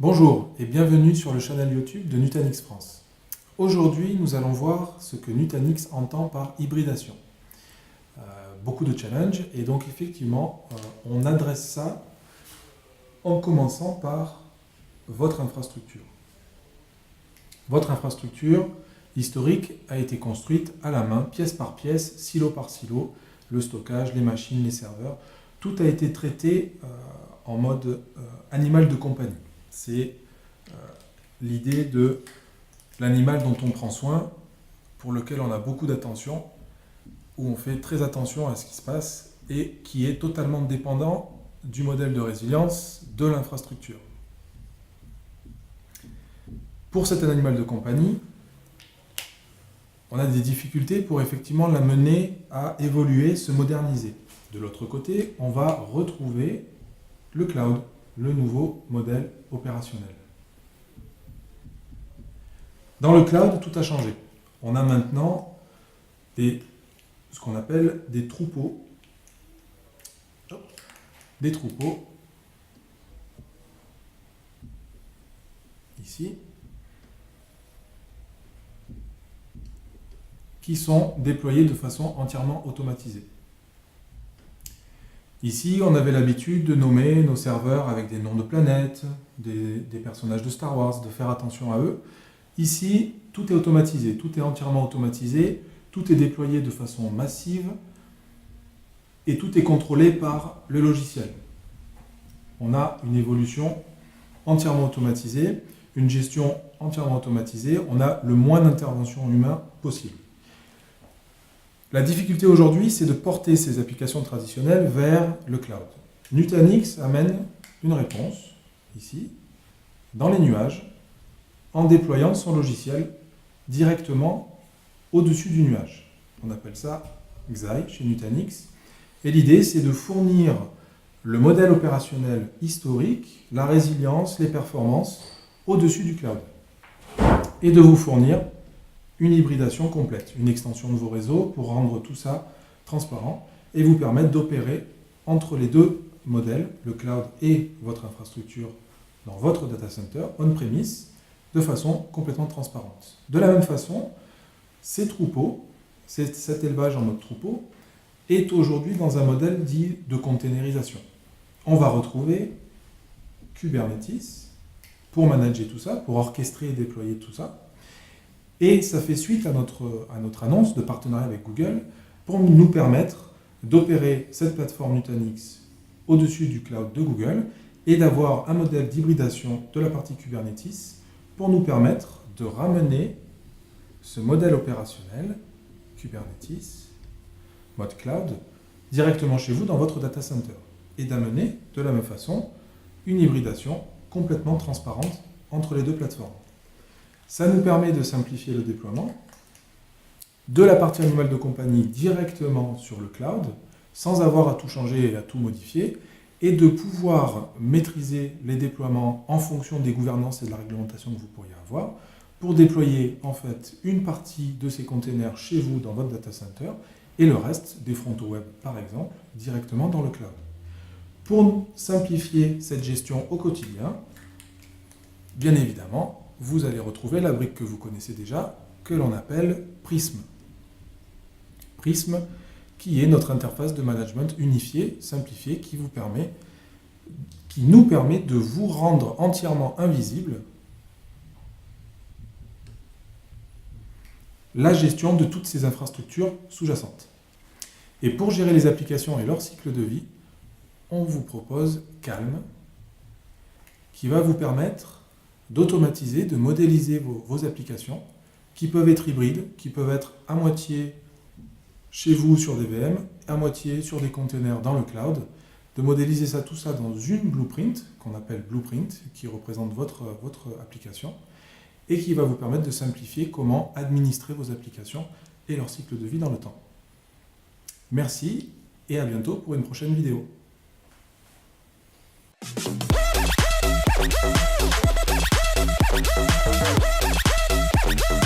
Bonjour et bienvenue sur le channel YouTube de Nutanix France. Aujourd'hui, nous allons voir ce que Nutanix entend par hybridation. Beaucoup de challenges et donc effectivement, on adresse ça en commençant par votre infrastructure. Votre infrastructure historique a été construite à la main, pièce par pièce, silo par silo, le stockage, les machines, les serveurs. Tout a été traité en mode animal de compagnie. C'est l'idée de l'animal dont on prend soin, pour lequel on a beaucoup d'attention, où on fait très attention à ce qui se passe et qui est totalement dépendant du modèle de résilience de l'infrastructure. Pour cet animal de compagnie, on a des difficultés pour effectivement l'amener à évoluer, se moderniser. De l'autre côté, on va retrouver le cloud, le nouveau modèle opérationnel. Dans le cloud, tout a changé. On a maintenant ce qu'on appelle des troupeaux. Des troupeaux, ici, qui sont déployés de façon entièrement automatisée. Ici, on avait l'habitude de nommer nos serveurs avec des noms de planètes, des personnages de Star Wars, de faire attention à eux. Ici, tout est automatisé, tout est entièrement automatisé, tout est déployé de façon massive et tout est contrôlé par le logiciel. On a une évolution entièrement automatisée, une gestion entièrement automatisée, on a le moins d'intervention humaine possible. La difficulté aujourd'hui, c'est de porter ces applications traditionnelles vers le cloud. Nutanix amène une réponse, ici, dans les nuages, en déployant son logiciel directement au-dessus du nuage. On appelle ça Xi chez Nutanix. Et l'idée, c'est de fournir le modèle opérationnel historique, la résilience, les performances, au-dessus du cloud. Et de vous fournir une hybridation complète, une extension de vos réseaux pour rendre tout ça transparent et vous permettre d'opérer entre les deux modèles, le cloud et votre infrastructure dans votre data center on-premise, de façon complètement transparente. De la même façon, ces troupeaux, cet élevage en mode troupeau, est aujourd'hui dans un modèle dit de containerisation. On va retrouver Kubernetes pour manager tout ça, pour orchestrer et déployer tout ça. Et ça fait suite à notre annonce de partenariat avec Google pour nous permettre d'opérer cette plateforme Nutanix au-dessus du cloud de Google et d'avoir un modèle d'hybridation de la partie Kubernetes pour nous permettre de ramener ce modèle opérationnel Kubernetes, mode cloud, directement chez vous dans votre data center et d'amener de la même façon une hybridation complètement transparente entre les deux plateformes. Ça nous permet de simplifier le déploiement de la partie animal de compagnie directement sur le cloud, sans avoir à tout changer et à tout modifier, et de pouvoir maîtriser les déploiements en fonction des gouvernances et de la réglementation que vous pourriez avoir, pour déployer en fait une partie de ces containers chez vous dans votre data center, et le reste des frontaux web par exemple, directement dans le cloud. Pour simplifier cette gestion au quotidien, bien évidemment, vous allez retrouver la brique que vous connaissez déjà, que l'on appelle Prism. Prism, qui est notre interface de management unifiée, simplifiée, qui nous permet de vous rendre entièrement invisible la gestion de toutes ces infrastructures sous-jacentes. Et pour gérer les applications et leur cycle de vie, on vous propose Calm, qui va vous permettre d'automatiser, de modéliser vos applications qui peuvent être hybrides, qui peuvent être à moitié chez vous sur des VM, à moitié sur des containers dans le cloud, de modéliser tout ça dans une blueprint, qu'on appelle blueprint, qui représente votre application, et qui va vous permettre de simplifier comment administrer vos applications et leur cycle de vie dans le temps. Merci et à bientôt pour une prochaine vidéo. We'll be right back.